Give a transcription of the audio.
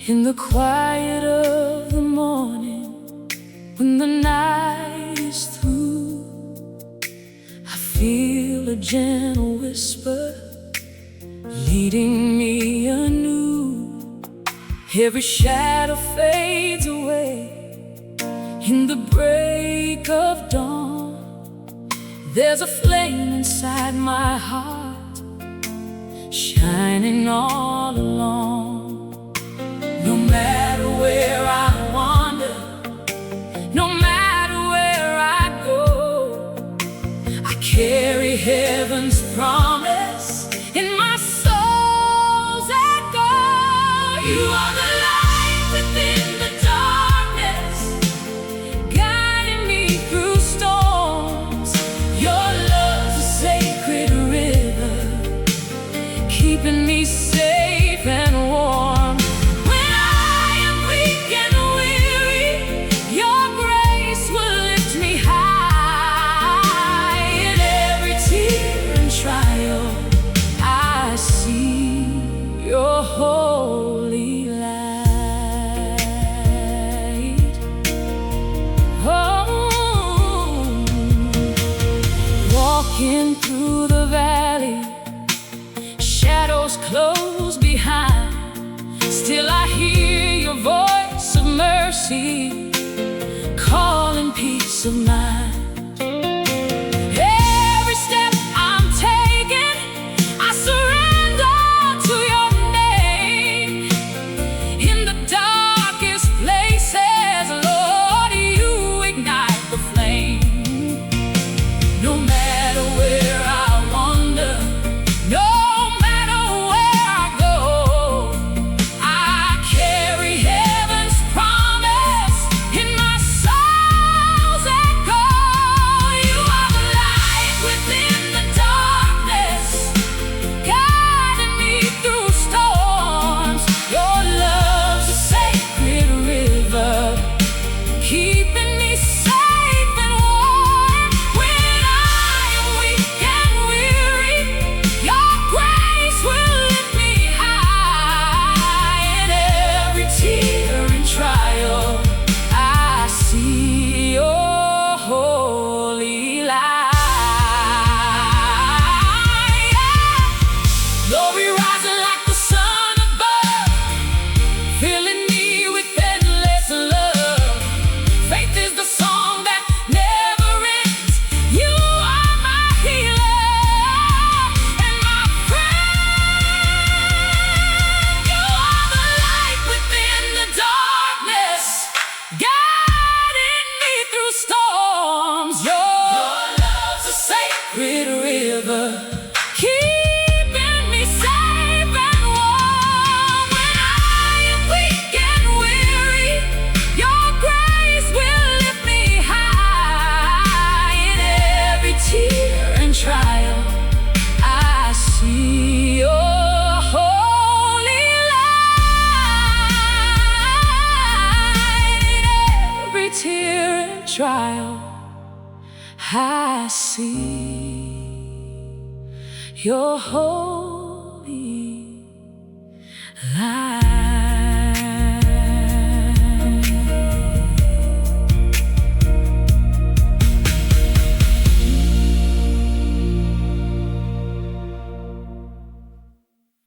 In the quiet of the morning, when the night is through, I feel a gentle whisper leading me anew. Every shadow fades away in the break of dawn. There's a flame inside my heart, shining all along. No matter where I wander, no matter where I go, I carry heaven's promise in my soul's echo. You are the light within the darkness, guiding me through storms. Your love's a sacred river, keeping me safe and warm. Your holy light. Oh, walking through the valley, shadows close behind. Still I hear your voice of mercy, calling peace of mind. Keeping me safe and warm. When I am weak and weary, your grace will lift me high. In every tear and trial, I see your holy light. Glory rising like the sun above, filling me with endless love. Faith is the song that never ends. You are my healer and my friend. You are the light within the darkness, guiding me through storms. Your love's a sacred river, keeping me safe and warm. When I am weak and weary, your grace will lift me high. In every tear and trial, I see your holy light. In every tear and trial, I see your holy light.